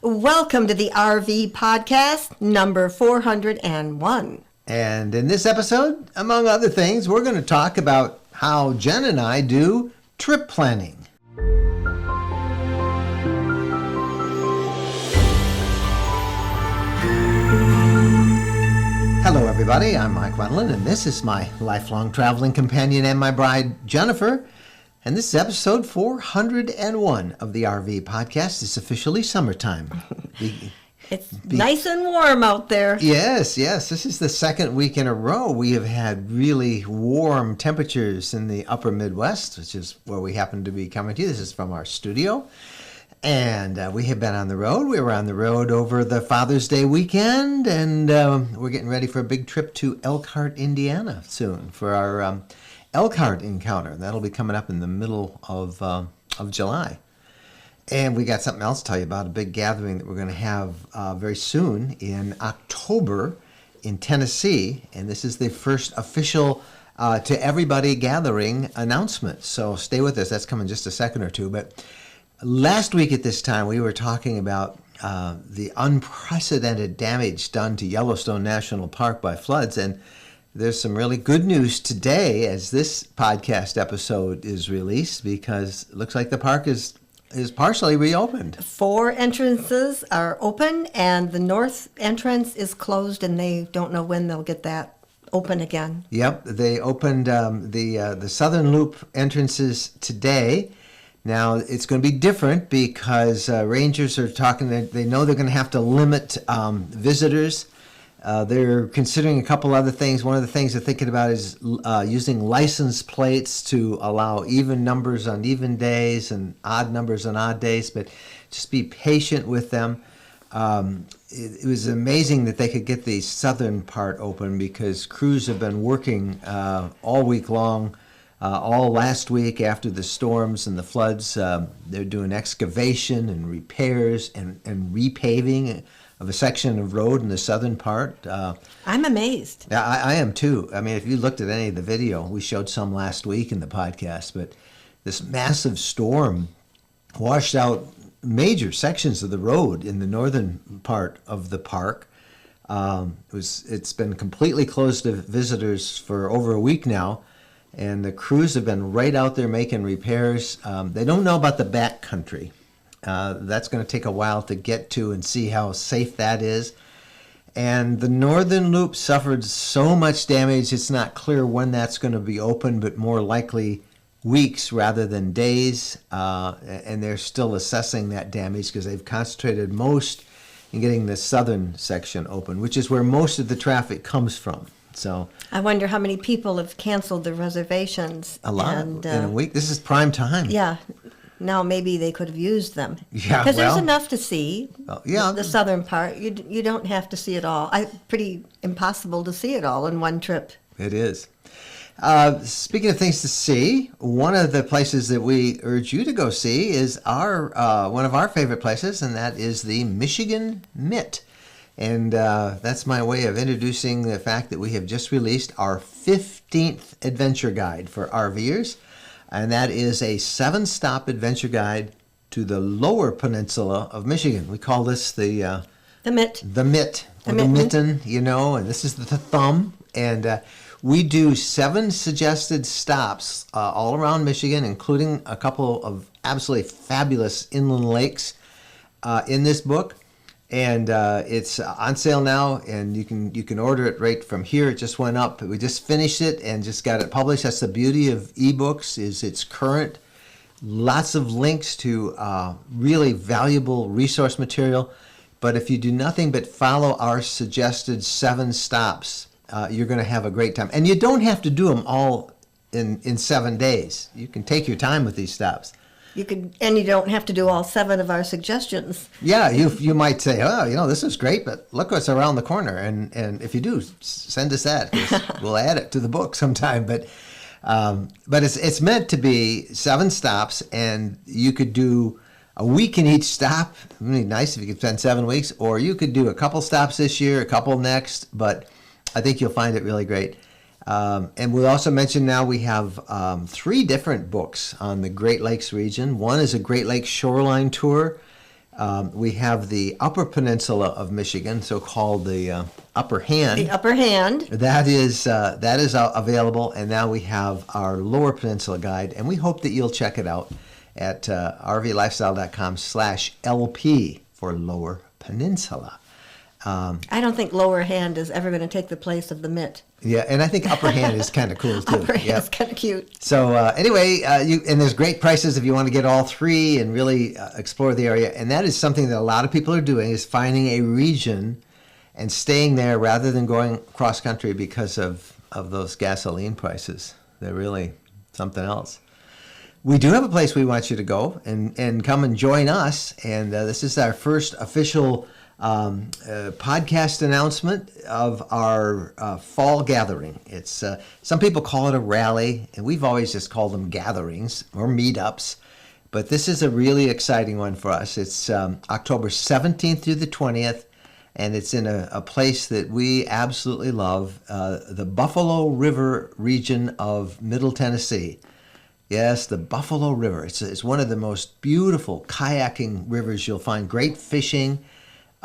Welcome to the RV Podcast, number 401. And in this episode, among other things, we're going to talk about how Jen and I do trip planning. Hello, everybody. I'm Mike Wendland, and this is my lifelong traveling companion and my bride, Jennifer. And this is episode 401 of the RV Podcast. It's officially summertime. It's nice and warm out there. Yes. This is the second week in a row we have had really warm temperatures in the upper Midwest, which is where we happen to be coming to you. This is from our studio. And we have been on the road. We were on the road over the Father's Day weekend, and we're getting ready for a big trip to Elkhart, Indiana soon for our Elkhart encounter. That'll be coming up in the middle of July. And we got something else to tell you about, a big gathering that we're going to have very soon in October in Tennessee. And this is the first official to everybody gathering announcement. So stay with us. That's coming in just a second or two. But last week at this time, we were talking about the unprecedented damage done to Yellowstone National Park by floods. And there's some really good news today as this podcast episode is released, because it looks like the park is partially reopened. 4 entrances are open, and the north entrance is closed, and they don't know when they'll get that open again. Yep, they opened the southern loop entrances today. Now, it's going to be different because rangers are talking, they know they're going to have to limit visitors. They're considering a couple other things. One of the things they're thinking about is using license plates to allow even numbers on even days and odd numbers on odd days, but just be patient with them. It was amazing that they could get the southern part open because crews have been working all week long, all last week after the storms and the floods. They're doing excavation and repairs and repaving of a section of road in the southern part. I'm amazed. Yeah, I am too. I mean, if you looked at any of the video, we showed some last week in the podcast, but this massive storm washed out major sections of the road in the northern part of the park. It's been completely closed to visitors for over a week now, and the crews have been right out there making repairs. They don't know about the back country. That's going to take a while to get to and see how safe that is. And the northern loop suffered so much damage, it's not clear when that's going to be open, but more likely weeks rather than days. And they're still assessing that damage because they've concentrated most in getting the southern section open, which is where most of the traffic comes from. So I wonder how many people have canceled their reservations. A lot in a week. This is prime time. Yeah. Now maybe they could have used them. Yeah, because there's enough to see. Yeah, the southern part. You don't have to see it all. Pretty impossible to see it all in one trip. It is. Speaking of things to see, one of the places that we urge you to go see is one of our favorite places, and that is the Michigan Mitt. And that's my way of introducing the fact that we have just released our 15th adventure guide for RVers. And that is a 7-stop adventure guide to the lower peninsula of Michigan. We call this the Mitt. The Mitt. Or the mitten, and this is the thumb. And we do 7 suggested stops all around Michigan, including a couple of absolutely fabulous inland lakes in this book. And it's on sale now, and you can order it right from here. It just went up. We just finished it and just got it published. That's the beauty of ebooks, is it's current. Lots of links to really valuable resource material. But if you do nothing but follow our suggested 7 stops, you're going to have a great time. And you don't have to do them all in 7 days. You can take your time with these stops. And you don't have to do all 7 of our suggestions. Yeah, you might say, oh, this is great, but look what's around the corner. And if you do, send us that. 'Cause we'll add it to the book sometime. But it's meant to be 7 stops, and you could do a week in each stop. It would be nice if you could spend 7 weeks, or you could do a couple stops this year, a couple next. But I think you'll find it really great. And we'll also mention now we have 3 different books on the Great Lakes region. One is a Great Lakes shoreline tour. We have the Upper Peninsula of Michigan, so-called the Upper Hand. The Upper Hand. That is available, and now we have our Lower Peninsula guide, and we hope that you'll check it out at rvlifestyle.com/LP for Lower Peninsula. I don't think Lower Hand is ever going to take the place of the mitt. Yeah, and I think Upper Hand is kind of cool too. Upper Hand is kind of cute. So anyway, and there's great prices if you want to get all three and really explore the area. And that is something that a lot of people are doing, is finding a region and staying there rather than going cross country because of those gasoline prices. They're really something else. We do have a place we want you to go and come and join us. And this is our first official podcast announcement of our fall gathering. It's some people call it a rally, and we've always just called them gatherings or meetups. But this is a really exciting one for us. It's October 17th through the 20th, and it's in a place that we absolutely love, the Buffalo River region of Middle Tennessee. Yes, the Buffalo River. It's one of the most beautiful kayaking rivers. You'll find great fishing.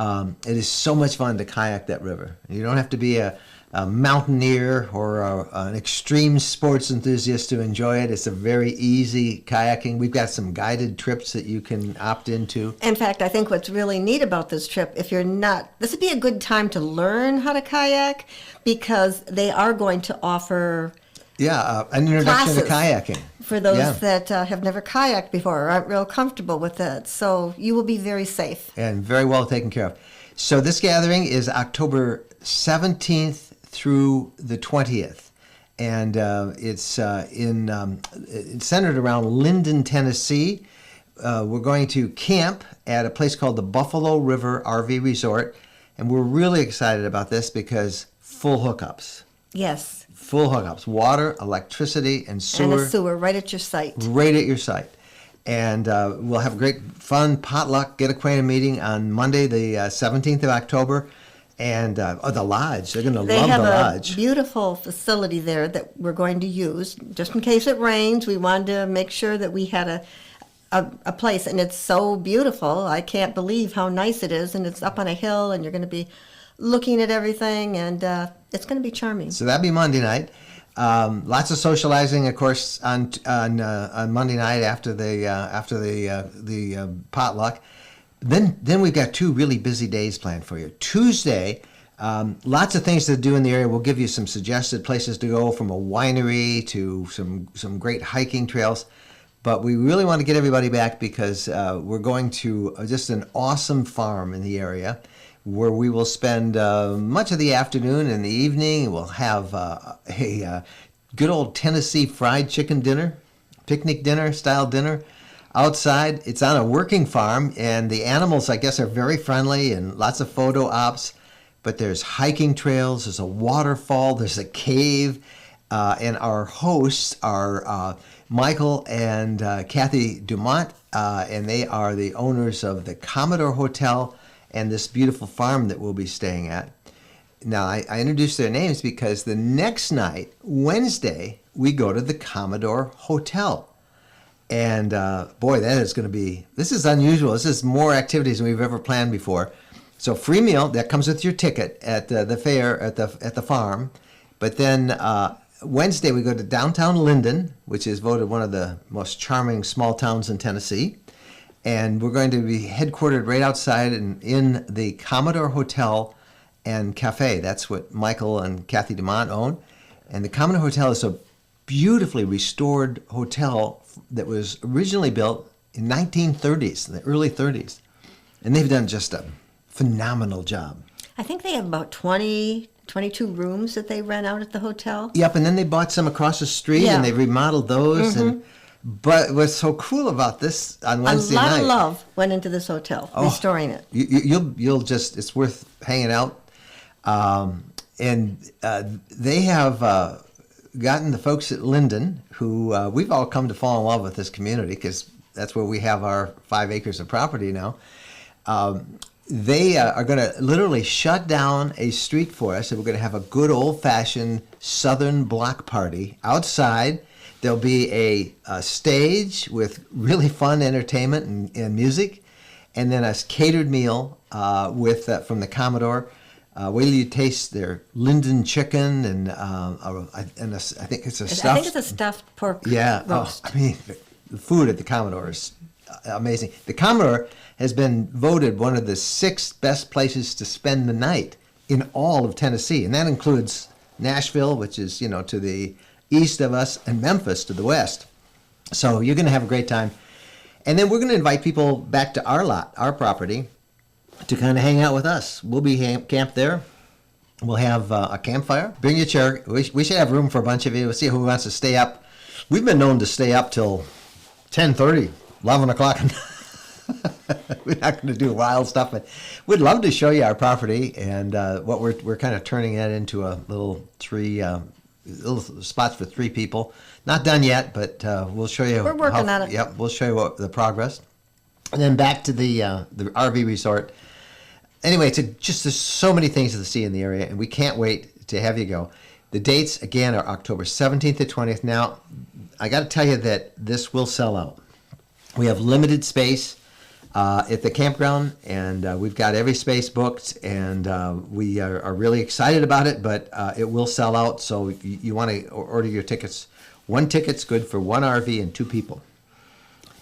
It is so much fun to kayak that river. You don't have to be a mountaineer or an extreme sports enthusiast to enjoy it. It's a very easy kayaking. We've got some guided trips that you can opt into. In fact, I think what's really neat about this trip, if you're not, this would be a good time to learn how to kayak, because they are going to offer an introduction to kayaking. For those that have never kayaked before or aren't real comfortable with it. So you will be very safe. And very well taken care of. So this gathering is October 17th through the 20th. And it's centered around Linden, Tennessee. We're going to camp at a place called the Buffalo River RV Resort. And we're really excited about this because full hookups. Yes. Full hookups, water, electricity, and sewer. And a sewer right at your site. Right at your site. And we'll have a great fun potluck, get acquainted meeting on Monday, the 17th of October. And the lodge, they're going to love the lodge. They have a beautiful facility there that we're going to use. Just in case it rains, we wanted to make sure that we had a place. And it's so beautiful. I can't believe how nice it is. And it's up on a hill, and you're going to be looking at everything, and it's going to be charming. So that'll be Monday night. Lots of socializing, of course, on Monday night after the potluck. Then we've got 2 really busy days planned for you. Tuesday, lots of things to do in the area. We'll give you some suggested places to go, from a winery to some great hiking trails. But we really want to get everybody back because we're going to just an awesome farm in the area, where we will spend much of the afternoon and the evening. We'll have a good old Tennessee fried chicken dinner, picnic dinner, style dinner outside. It's on a working farm, and the animals, I guess, are very friendly, and lots of photo ops. But there's hiking trails, there's a waterfall, there's a cave, and our hosts are Michael and Kathy Dumont, and they are the owners of the Commodore Hotel and this beautiful farm that we'll be staying at. Now, I introduced their names because the next night, Wednesday, we go to the Commodore Hotel. And boy, that is going to be, this is unusual. This is more activities than we've ever planned before. So free meal, that comes with your ticket at the fair, at the farm. But then Wednesday, we go to downtown Linden, which is voted one of the most charming small towns in Tennessee. And we're going to be headquartered right outside in the Commodore Hotel and Cafe. That's what Michael and Kathy Dumont own. And the Commodore Hotel is a beautifully restored hotel that was originally built in 1930s, in the early 30s. And they've done just a phenomenal job. I think they have about 22 rooms that they rent out at the hotel. Yep, and then they bought some across the street, and they remodeled those. But what's so cool about this on Wednesday night? A lot of love went into this hotel, restoring it. You'll just, it's worth hanging out. And they have gotten the folks at Linden, who we've all come to fall in love with this community because that's where we have our 5 acres of property now. They are going to literally shut down a street for us, and we're going to have a good old-fashioned Southern block party outside. There'll be a stage with really fun entertainment and music, and then a catered meal with from the Commodore. Wait till you taste their Linden chicken and I think it's a stuffed. I think it's a stuffed pork roast. I mean, the food at the Commodore is amazing. The Commodore has been voted one of the 6 best places to spend the night in all of Tennessee, and that includes Nashville, which is to the east of us, and Memphis to the west. So you're going to have a great time. And then we're going to invite people back to our lot, our property, to kind of hang out with us. We'll be camped there. We'll have a campfire. Bring your chair. We should have room for a bunch of you. We'll see who wants to stay up. We've been known to stay up till 10:30, 11 o'clock. We're not going to do wild stuff, but we'd love to show you our property and what we're kind of turning it into a little little spots for 3 people. Not done yet, but we'll show you. We're working on it. Yep, we'll show you the progress. And then back to the RV resort. Anyway, there's so many things to see in the area, and we can't wait to have you go. The dates, again, are October 17th to 20th. Now, I got to tell you that this will sell out. We have limited space at the campground, and we've got every space booked, and we are really excited about it, but it will sell out, so you want to order your tickets. 1 ticket's good for 1 RV and 2 people.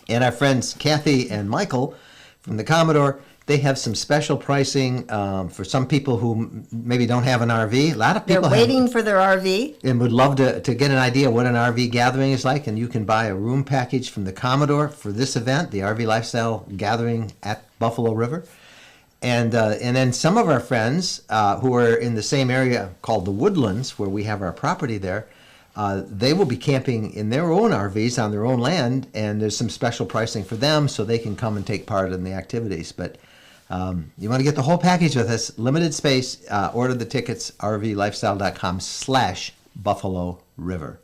And our friends Kathy and Michael from the Commodore, they have some special pricing for some people who maybe don't have an RV. A lot of people They're waiting for their RV. And would love to get an idea what an RV gathering is like. And you can buy a room package from the Commodore for this event, the RV Lifestyle Gathering at Buffalo River. And then some of our friends who are in the same area called the Woodlands, where we have our property there, they will be camping in their own RVs on their own land, and there's some special pricing for them so they can come and take part in the activities. But you want to get the whole package with us, limited space, order the tickets, rvlifestyle.com/Buffalo River.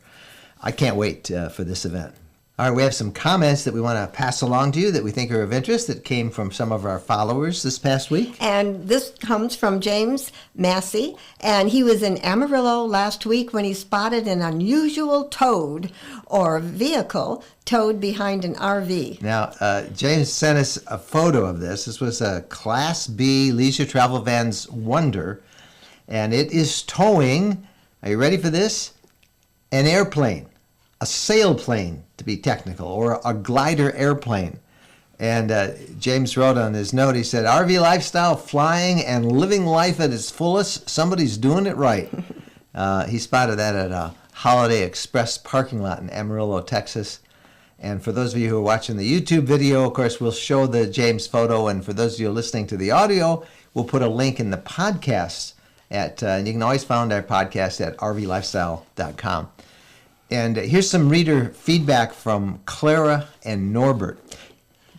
I can't wait for this event. All right, we have some comments that we want to pass along to you that we think are of interest that came from some of our followers this past week. And this comes from James Massey, and he was in Amarillo last week when he spotted an unusual toad or vehicle towed behind an RV. Now, James sent us a photo of this. This was a Class B Leisure Travel Van's Wonder, and it is towing, are you ready for this? An airplane. A sailplane, to be technical, or a glider airplane. And James wrote on his note, he said, RV lifestyle, flying and living life at its fullest. Somebody's doing it right. He spotted that at a Holiday Express parking lot in Amarillo, Texas. And for those of you who are watching the YouTube video, of course, we'll show the James photo. And for those of you listening to the audio, we'll put a link in the podcast and you can always find our podcast at rvlifestyle.com. And here's some reader feedback from Clara and Norbert.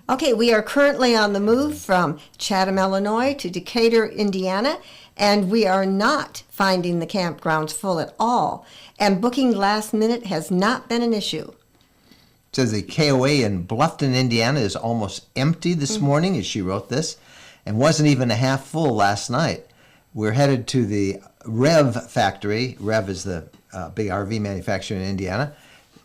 Okay, we are currently on the move from Chatham, Illinois to Decatur, Indiana, and we are not finding the campgrounds full at all. And booking last minute has not been an issue. It says the KOA in Bluffton, Indiana is almost empty this morning, as she wrote this, and wasn't even a half full last night. We're headed to the Rev factory. Rev is the big RV manufacturer in Indiana,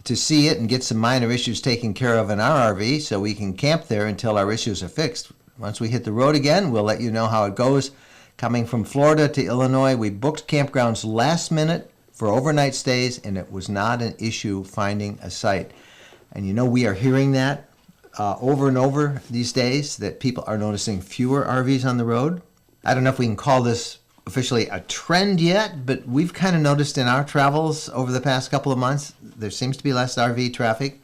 to see it and get some minor issues taken care of in our RV so we can camp there until our issues are fixed. Once we hit the road again, we'll let you know how it goes. Coming from Florida to Illinois, we booked campgrounds last minute for overnight stays, and it was not an issue finding a site. And we are hearing that over and over these days, that people are noticing fewer RVs on the road. I don't know if we can call this officially a trend yet, but we've kind of noticed in our travels over the past couple of months, there seems to be less RV traffic.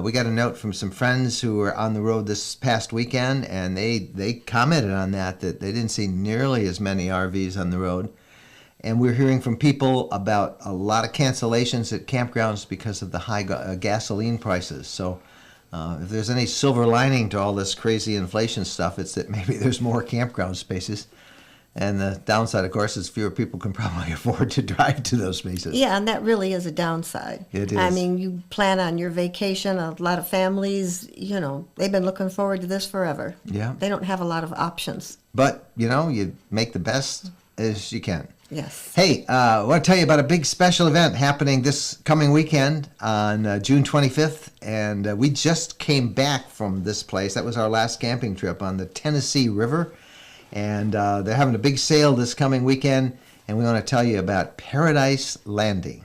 We got a note from some friends who were on the road this past weekend, and they commented on that they didn't see nearly as many RVs on the road. And we're hearing from people about a lot of cancellations at campgrounds because of the high gasoline prices. So if there's any silver lining to all this crazy inflation stuff, it's that maybe there's more campground spaces. And the downside, of course, is fewer people can probably afford to drive to those spaces. Yeah, and that really is a downside. It is. I mean, you plan on your vacation. A lot of families, they've been looking forward to this forever. Yeah. They don't have a lot of options. But, you make the best as you can. Yes. Hey, I want to tell you about a big special event happening this coming weekend on June 25th. And we just came back from this place. That was our last camping trip on the Tennessee River. And they're having a big sale this coming weekend. And we want to tell you about Paradise Landing.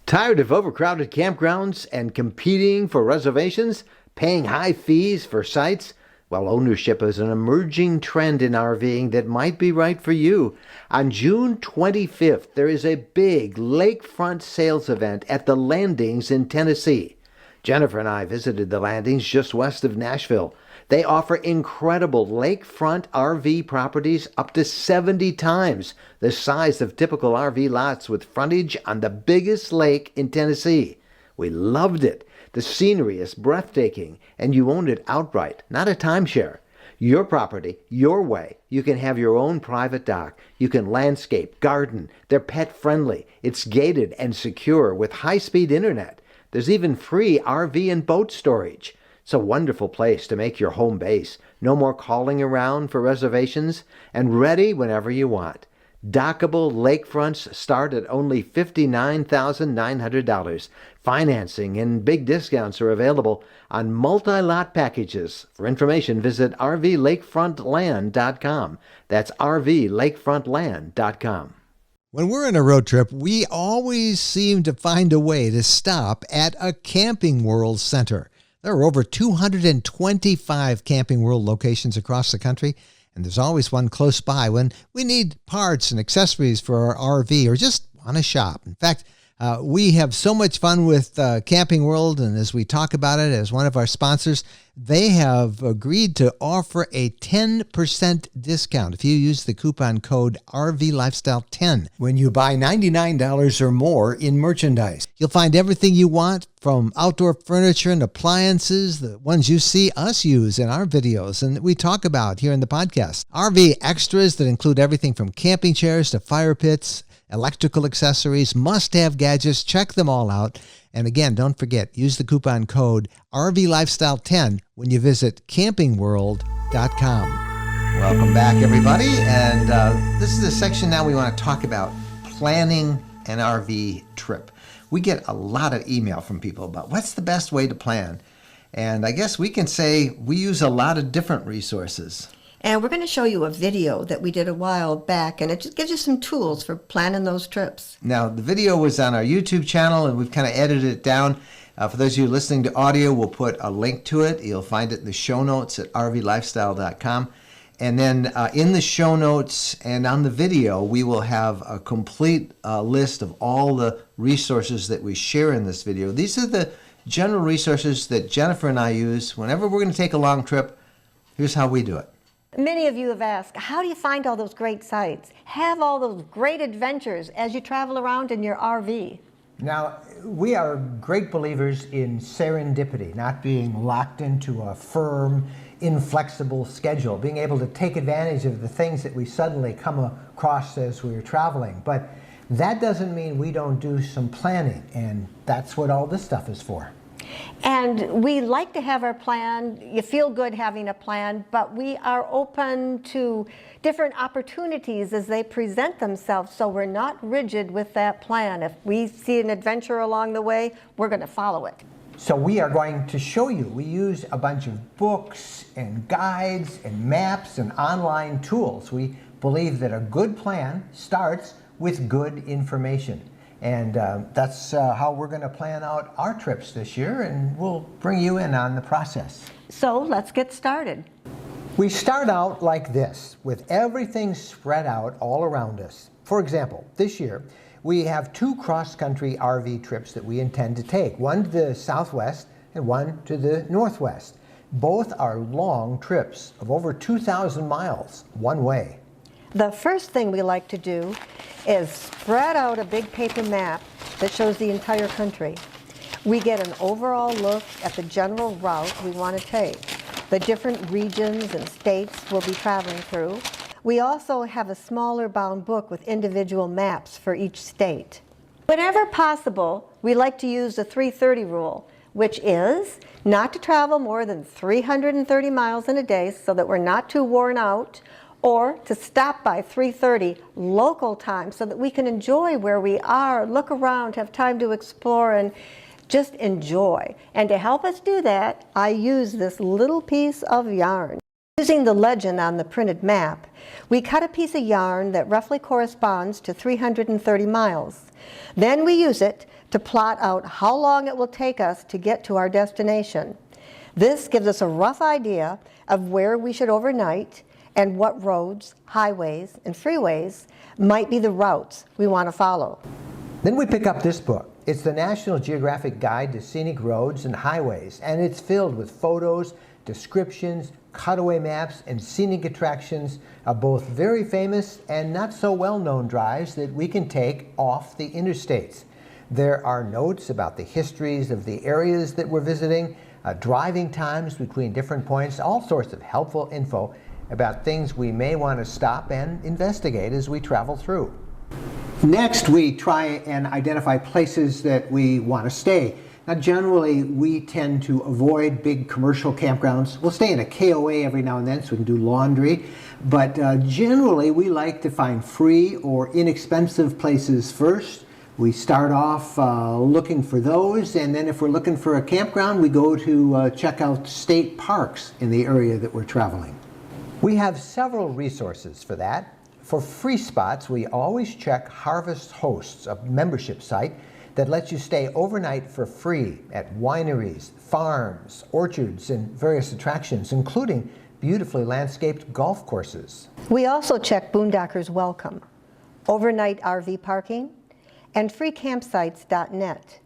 Tired of overcrowded campgrounds and competing for reservations, paying high fees for sites? Well, ownership is an emerging trend in RVing that might be right for you. On June 25th, there is a big lakefront sales event at the Landings in Tennessee. Jennifer and I visited the Landings just west of Nashville. They offer incredible lakefront RV properties up to 70 times the size of typical RV lots with frontage on the biggest lake in Tennessee. We loved it. The scenery is breathtaking, and you own it outright, not a timeshare. Your property, your way. You can have your own private dock. You can landscape, garden. They're pet-friendly. It's gated and secure with high-speed internet. There's even free RV and boat storage. It's a wonderful place to make your home base. No more calling around for reservations, and ready whenever you want. Dockable lakefronts start at only $59,900. Financing and big discounts are available on multi-lot packages. For information, visit rvlakefrontland.com. That's rvlakefrontland.com. When we're on a road trip, we always seem to find a way to stop at a Camping World center. There are over 225 Camping World locations across the country, and there's always one close by when we need parts and accessories for our RV or just want to shop. In fact, we have so much fun with Camping World, and as we talk about it as one of our sponsors, they have agreed to offer a 10% discount if you use the coupon code RVLifestyle10 when you buy $99 or more in merchandise. You'll find everything you want, from outdoor furniture and appliances, the ones you see us use in our videos and that we talk about here in the podcast. RV extras that include everything from camping chairs to fire pits, electrical accessories, must-have gadgets. Check them all out. And again, don't forget, use the coupon code RVLifestyle10 when you visit campingworld.com. Welcome back, everybody. And this is the section now we want to talk about planning an RV trip. We get a lot of email from people about what's the best way to plan. And I guess we can say we use a lot of different resources. And we're going to show you a video that we did a while back, and it just gives you some tools for planning those trips. Now, the video was on our YouTube channel, and we've kind of edited it down. For those of you listening to audio, we'll put a link to it. You'll find it in the show notes at rvlifestyle.com. And then in the show notes and on the video, we will have a complete list of all the resources that we share in this video. These are the general resources that Jennifer and I use whenever we're going to take a long trip. Here's how we do it. Many of you have asked, how do you find all those great sites? Have all those great adventures as you travel around in your RV? Now, we are great believers in serendipity, not being locked into a firm, inflexible schedule, being able to take advantage of the things that we suddenly come across as we're traveling. But that doesn't mean we don't do some planning, and that's what all this stuff is for. And we like to have our plan. You feel good having a plan, but we are open to different opportunities as they present themselves, so we're not rigid with that plan. If we see an adventure along the way, we're going to follow it. So we are going to show you. We use a bunch of books and guides and maps and online tools. We believe that a good plan starts with good information. And that's how we're going to plan out our trips this year, and we'll bring you in on the process. So let's get started. We start out like this, with everything spread out all around us. For example, this year, we have 2 cross-country RV trips that we intend to take, one to the southwest and one to the northwest. Both are long trips of over 2,000 miles one way. The first thing we like to do is spread out a big paper map that shows the entire country. We get an overall look at the general route we want to take, the different regions and states we'll be traveling through. We also have a smaller bound book with individual maps for each state. Whenever possible, we like to use the 330 rule, which is not to travel more than 330 miles in a day so that we're not too worn out, or to stop by 3:30 local time so that we can enjoy where we are, look around, have time to explore, and just enjoy. And to help us do that, I use this little piece of yarn. Using the legend on the printed map, we cut a piece of yarn that roughly corresponds to 330 miles. Then we use it to plot out how long it will take us to get to our destination. This gives us a rough idea of where we should overnight and what roads, highways, and freeways might be the routes we want to follow. Then we pick up this book. It's the National Geographic Guide to Scenic Roads and Highways, and it's filled with photos, descriptions, cutaway maps, and scenic attractions of both very famous and not so well-known drives that we can take off the interstates. There are notes about the histories of the areas that we're visiting, driving times between different points, all sorts of helpful info about things we may want to stop and investigate as we travel through. Next, we try and identify places that we want to stay. Now, generally, we tend to avoid big commercial campgrounds. We'll stay in a KOA every now and then so we can do laundry, but generally, we like to find free or inexpensive places first. We start off looking for those, and then if we're looking for a campground, we go to check out state parks in the area that we're traveling. We have several resources for that. For free spots, we always check Harvest Hosts, a membership site that lets you stay overnight for free at wineries, farms, orchards, and various attractions, including beautifully landscaped golf courses. We also check Boondockers Welcome, overnight RV parking, and freecampsites.net.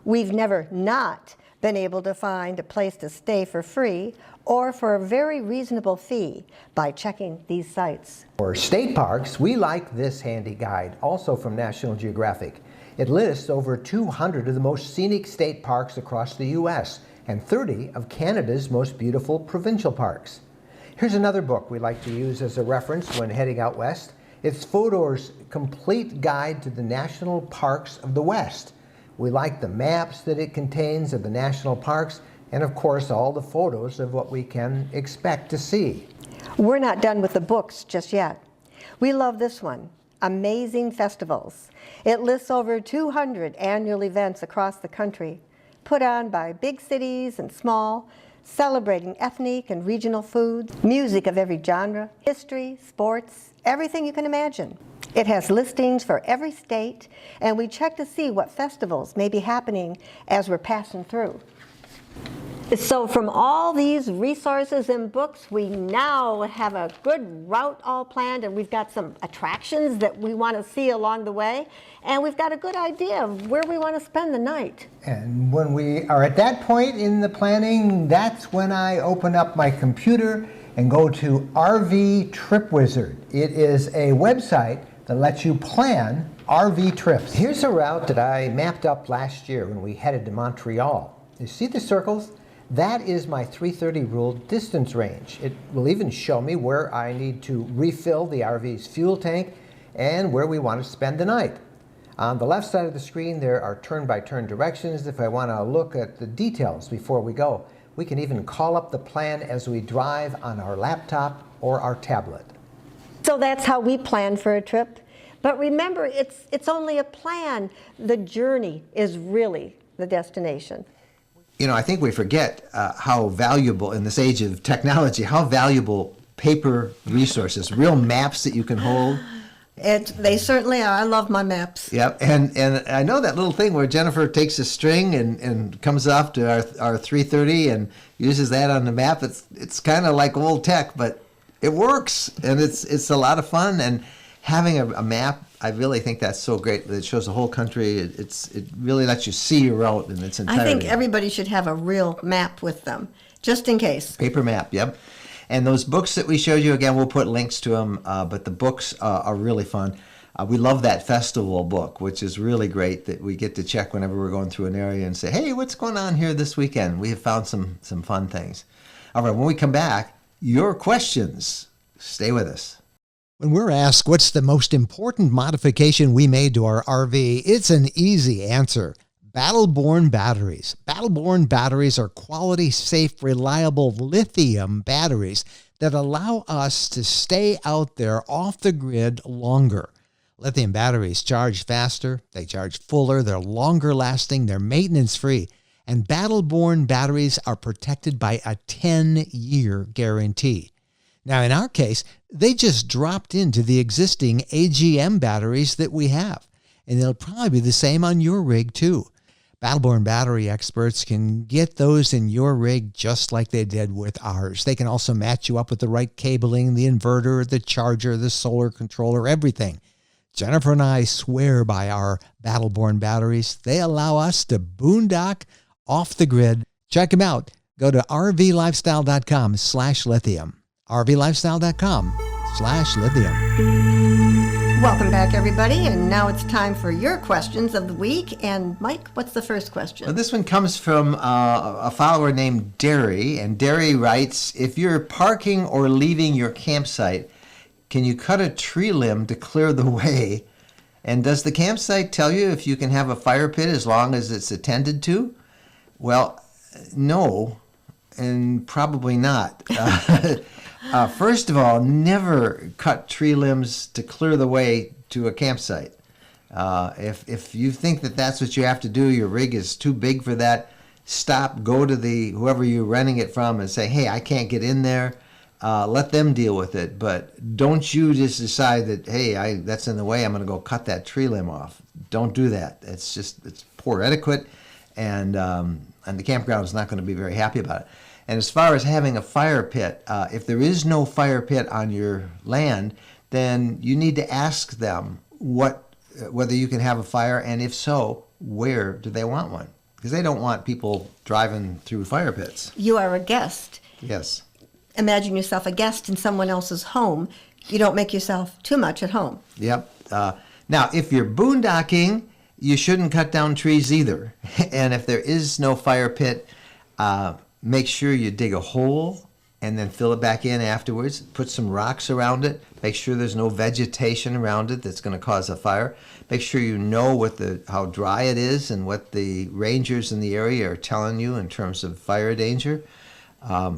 We've never not been able to find a place to stay for free or for a very reasonable fee by checking these sites. For state parks, we like this handy guide, also from National Geographic. It lists over 200 of the most scenic state parks across the U.S. and 30 of Canada's most beautiful provincial parks. Here's another book we like to use as a reference when heading out west. It's Fodor's Complete Guide to the National Parks of the West. We like the maps that it contains of the national parks and, of course, all the photos of what we can expect to see. We're not done with the books just yet. We love this one, Amazing Festivals. It lists over 200 annual events across the country, put on by big cities and small, celebrating ethnic and regional foods, music of every genre, history, sports, everything you can imagine. It has listings for every state, and we check to see what festivals may be happening as we're passing through. So from all these resources and books, we now have a good route all planned, and we've got some attractions that we want to see along the way, and we've got a good idea of where we want to spend the night. And when we are at that point in the planning, that's when I open up my computer and go to RV Trip Wizard. It is a website that lets you plan RV trips. Here's a route that I mapped up last year when we headed to Montreal. You see the circles? That is my 330 rule distance range. It will even show me where I need to refill the RV's fuel tank and where we want to spend the night. On the left side of the screen, there are turn-by-turn directions if I want to look at the details before we go. We can even call up the plan as we drive on our laptop or our tablet. So that's how we plan for a trip. But remember, it's only a plan. The journey is really the destination. You know, I think we forget how valuable in this age of technology, how valuable paper resources, real maps that you can hold. They certainly are. I love my maps. Yep, and I know that little thing where Jennifer takes a string and comes off to our 330 and uses that on the map. It's kind of like old tech, but it works, and it's a lot of fun. And having a map, I really think that's so great that it shows the whole country. It really lets you see your route in its entirety. I think everybody should have a real map with them, just in case. Paper map, yep. And those books that we showed you, again, we'll put links to them, but the books are really fun. We love that festival book, which is really great that we get to check whenever we're going through an area and say, hey, what's going on here this weekend? We have found some fun things. All right, when we come back, your questions. Stay with us. When we're asked what's the most important modification we made to our RV, it's an easy answer. Battle-Born batteries. Battle-Born batteries are quality, safe, reliable lithium batteries that allow us to stay out there off the grid longer. Lithium batteries charge faster, they charge fuller, they're longer lasting, they're maintenance free, and Battle-Born batteries are protected by a 10-year guarantee. Now, in our case, they just dropped into the existing AGM batteries that we have, and they'll probably be the same on your rig too. Battle-Born battery experts can get those in your rig just like they did with ours. They can also match you up with the right cabling, the inverter, the charger, the solar controller, everything. Jennifer and I swear by our Battle-Born batteries. They allow us to boondock off the grid. Check them out. Go to rvlifestyle.com/lithium. rvlifestyle.com/lithium. Welcome back, everybody, and now it's time for your questions of the week. And Mike, what's the first question? Well, this one comes from a follower named Derry, and Derry writes, if you're parking or leaving your campsite, can you cut a tree limb to clear the way? And does the campsite tell you if you can have a fire pit as long as it's attended to? Well, no, and probably not. First of all, never cut tree limbs to clear the way to a campsite. If you think that that's what you have to do, your rig is too big for that, stop, go to whoever you're renting it from and say, hey, I can't get in there. Let them deal with it, but don't you just decide that, hey, that's in the way, I'm going to go cut that tree limb off. Don't do that. It's poor etiquette, and the campground is not going to be very happy about it. And as far as having a fire pit, if there is no fire pit on your land, then you need to ask them whether you can have a fire, and if so, where do they want one? Because they don't want people driving through fire pits. You are a guest. Yes. Imagine yourself a guest in someone else's home. You don't make yourself too much at home. Yep. Now, if you're boondocking, you shouldn't cut down trees either. And if there is no fire pit, make sure you dig a hole and then fill it back in afterwards. Put some rocks around it. Make sure there's no vegetation around it that's going to cause a fire. Make sure you know how dry it is and what the rangers in the area are telling you in terms of fire danger.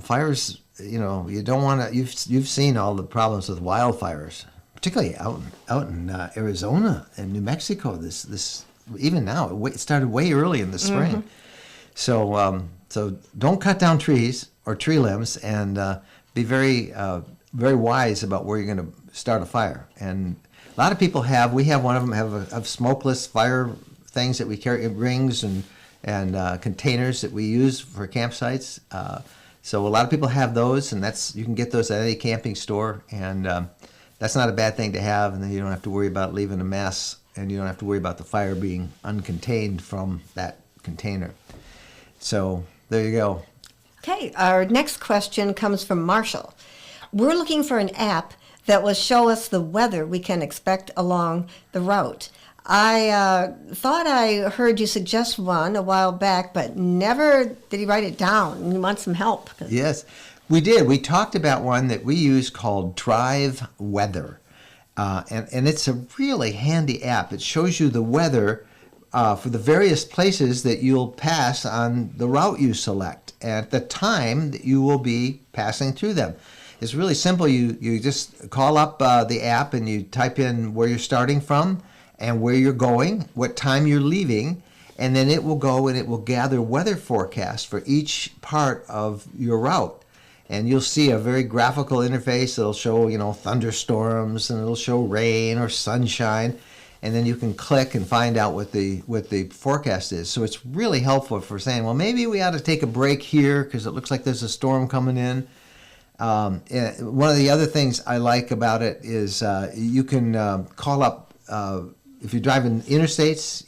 Fires, you don't want to. You've seen all the problems with wildfires, particularly out in Arizona and New Mexico. This even now it started way early in the spring. Mm-hmm. So don't cut down trees or tree limbs, and be very wise about where you're going to start a fire. And a lot of people we have one of them have smokeless fire things that we carry, rings and containers that we use for campsites. So a lot of people have those, and you can get those at any camping store, and that's not a bad thing to have, and then you don't have to worry about leaving a mess, and you don't have to worry about the fire being uncontained from that container. So there you go. Okay, our next question comes from Marshall. We're looking for an app that will show us the weather we can expect along the route. I thought I heard you suggest one a while back, but never did he write it down. You want some help? Yes, we did. We talked about one that we use called Drive Weather. And it's a really handy app. It shows you the weather for the various places that you'll pass on the route you select at the time that you will be passing through them. It's really simple. You just call up the app and you type in where you're starting from and where you're going, what time you're leaving, and then it will go and it will gather weather forecasts for each part of your route. And you'll see a very graphical interface that'll show, thunderstorms, and it'll show rain or sunshine, and then you can click and find out what the forecast is. So it's really helpful for saying, well, maybe we ought to take a break here because it looks like there's a storm coming in. One of the other things I like about it is you can call up, if you're driving interstates,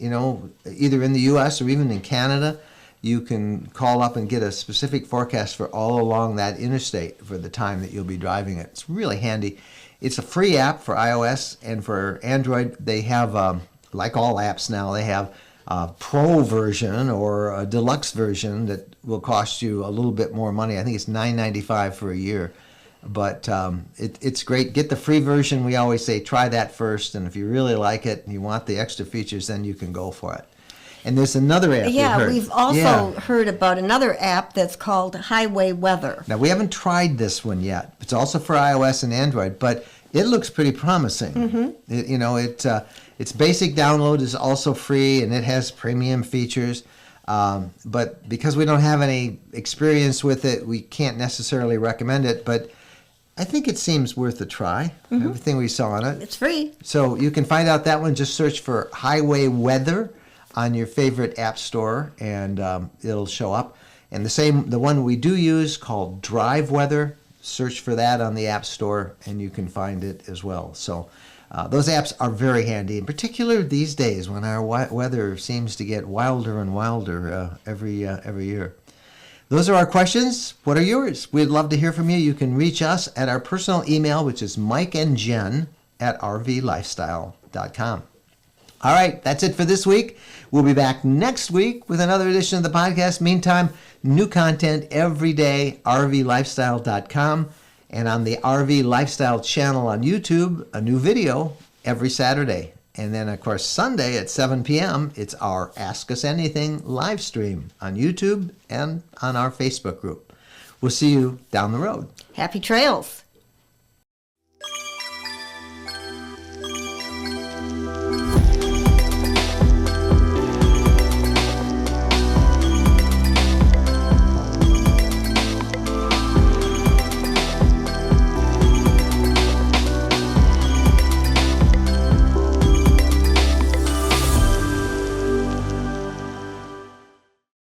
either in the U.S. or even in Canada, you can call up and get a specific forecast for all along that interstate for the time that you'll be driving it. It's really handy. It's a free app for iOS, and for Android, they have, like all apps now, they have a Pro version or a deluxe version that will cost you a little bit more money. I think it's $9.95 for a year. But it's great. Get the free version. We always say try that first, and if you really like it and you want the extra features, then you can go for it. And there's another app Yeah, heard. we've also Yeah. heard about another app that's called Highway Weather. Now, we haven't tried this one yet. It's also for iOS and Android, but it looks pretty promising. Its basic download is also free, and it has premium features. But because we don't have any experience with it, we can't necessarily recommend it. But I think it seems worth a try, everything we saw on it. It's free. So you can find out that one. Just search for Highway Weather on your favorite app store, and it'll show up. And the one we do use called Drive Weather, search for that on the App Store, and you can find it as well. So those apps are very handy, in particular these days when our weather seems to get wilder and wilder every year. Those are our questions. What are yours? We'd love to hear from you. You can reach us at our personal email, which is mikeandjen@rvlifestyle.com. All right, that's it for this week. We'll be back next week with another edition of the podcast. Meantime, new content every day, rvlifestyle.com, and on the RV Lifestyle channel on YouTube, a new video every Saturday. And then, of course, Sunday at 7 p.m., it's our Ask Us Anything live stream on YouTube and on our Facebook group. We'll see you down the road. Happy trails.